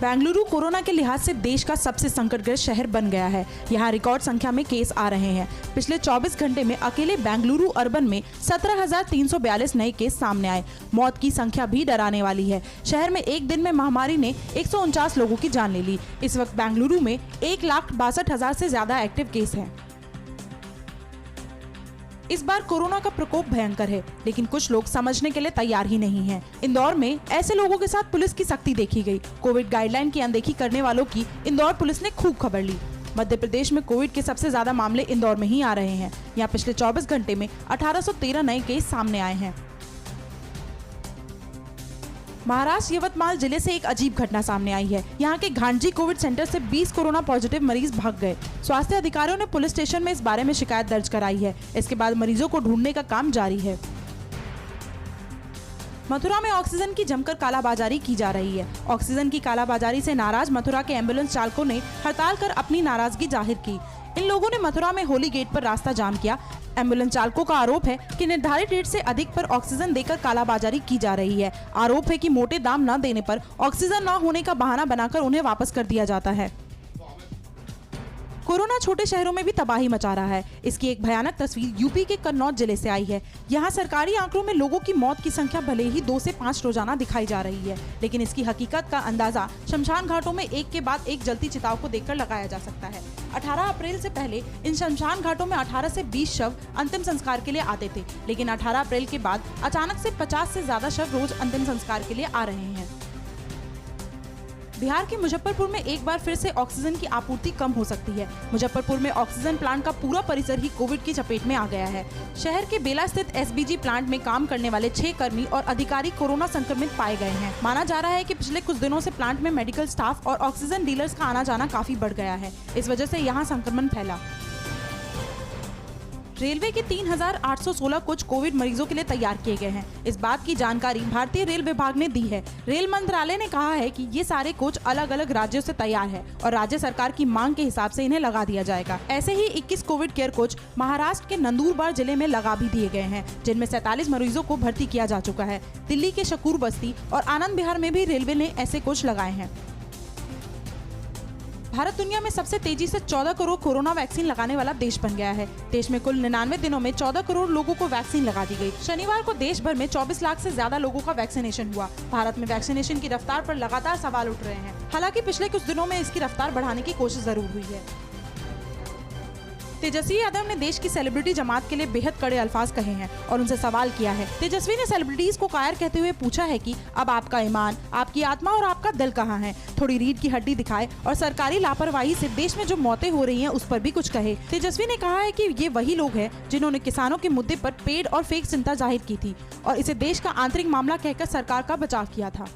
Bengaluru corona के लिहाज से देश का सबसे संकटग्रस्त शहर बन गया है। यहाँ रिकॉर्ड संख्या में केस आ रहे हैं। पिछले 24 घंटे में अकेले बेंगलुरु अर्बन में 17,342 नए केस सामने आए। मौत की संख्या भी डराने वाली है। शहर में एक दिन में महामारी ने 149 लोगों की जान ले ली। इस वक्त बेंगलुरु में 1,62,000 से ज्यादा एक्टिव केस हैं। इस बार कोरोना का प्रकोप भयंकर है, लेकिन कुछ लोग समझने के लिए तैयार ही नहीं हैं। इंदौर में ऐसे लोगों के साथ पुलिस की सख्ती देखी गई। कोविड गाइडलाइन की अनदेखी करने वालों की इंदौर पुलिस ने खूब खबर ली। मध्य प्रदेश में कोविड के सबसे ज्यादा मामले इंदौर में ही आ रहे हैं। यहाँ पिछले 24 घंटे में 1813 नए केस सामने आए हैं। महाराष्ट्र यवतमाल जिले से एक अजीब घटना सामने आई है। यहाँ के घांजी कोविड सेंटर से 20 कोरोना पॉजिटिव मरीज भाग गए। स्वास्थ्य अधिकारियों ने पुलिस स्टेशन में इस बारे में शिकायत दर्ज कराई है। इसके बाद मरीजों को ढूंढने का काम जारी है। मथुरा में ऑक्सीजन की जमकर कालाबाजारी की जा रही है। ऑक्सीजन की कालाबाजारी से नाराज मथुरा के एम्बुलेंस चालकों ने हड़ताल कर अपनी नाराजगी जाहिर की। इन लोगों ने मथुरा में होली गेट पर रास्ता जाम किया। एम्बुलेंस चालकों का आरोप है कि निर्धारित रेट से अधिक पर ऑक्सीजन देकर कालाबाजारी की जा रही है। आरोप है कि मोटे दाम न देने पर ऑक्सीजन न होने का बहाना बनाकर उन्हें वापस कर दिया जाता है। कोरोना छोटे शहरों में भी तबाही मचा रहा है। इसकी एक भयानक तस्वीर यूपी के कन्नौज जिले से आई है। यहाँ सरकारी आंकड़ों में लोगों की मौत की संख्या भले ही 2 से 5 रोजाना दिखाई जा रही है, लेकिन इसकी हकीकत का अंदाजा शमशान घाटों में एक के बाद एक जलती चिताओं को देखकर लगाया जा सकता है। 18 अप्रैल से पहले इन शमशान घाटों में 18 से 20 शव अंतिम संस्कार के लिए आते थे, लेकिन 18 अप्रैल के बाद अचानक से 50 से ज्यादा शव रोज अंतिम संस्कार के लिए आ रहे हैं। बिहार के मुजफ्फरपुर में एक बार फिर से ऑक्सीजन की आपूर्ति कम हो सकती है। मुजफ्फरपुर में ऑक्सीजन प्लांट का पूरा परिसर ही कोविड की चपेट में आ गया है। शहर के बेला स्थित एसबीजी प्लांट में काम करने वाले 6 कर्मी और अधिकारी कोरोना संक्रमित पाए गए हैं। माना जा रहा है कि पिछले कुछ दिनों से प्लांट में मेडिकल स्टाफ और ऑक्सीजन डीलर्स का आना जाना काफी बढ़ गया है। इस वजह से यहाँ संक्रमण फैला। रेलवे के 3,816 कोच कोविड मरीजों के लिए तैयार किए गए हैं। इस बात की जानकारी भारतीय रेल विभाग ने दी है। रेल मंत्रालय ने कहा है कि ये सारे कोच अलग अलग राज्यों से तैयार है और राज्य सरकार की मांग के हिसाब से इन्हें लगा दिया जाएगा। ऐसे ही 21 कोविड केयर कोच महाराष्ट्र के नंदुरबार जिले में लगा भी दिए गए हैं, जिनमें 47 मरीजों को भर्ती किया जा चुका है। दिल्ली के शकूर बस्ती और आनंद विहार में भी रेलवे ने ऐसे कोच लगाए हैं। भारत दुनिया में सबसे तेजी से 14 करोड़ कोरोना वैक्सीन लगाने वाला देश बन गया है। देश में कुल 99 दिनों में 14 करोड़ लोगों को वैक्सीन लगा दी गई। शनिवार को देश भर में 24 लाख से ज्यादा लोगों का वैक्सीनेशन हुआ। भारत में वैक्सीनेशन की रफ्तार पर लगातार सवाल उठ रहे हैं। हालांकि पिछले कुछ दिनों में इसकी रफ्तार बढ़ाने की कोशिश जरूर हुई है। तेजस्वी यादव ने देश की सेलिब्रिटी जमात के लिए बेहद कड़े अल्फाज कहे हैं और उनसे सवाल किया है। तेजस्वी ने सेलिब्रिटीज को कायर कहते हुए पूछा है कि अब आपका ईमान, आपकी आत्मा और आपका दिल कहाँ है? थोड़ी रीढ़ की हड्डी दिखाए और सरकारी लापरवाही से देश में जो मौतें हो रही हैं उस पर भी कुछ कहे। तेजस्वी ने कहा है कि ये वही लोग हैं जिन्होंने किसानों के मुद्दे पर पेड और फेक चिंता जाहिर की थी और इसे देश का आंतरिक मामला कहकर सरकार का बचाव किया था।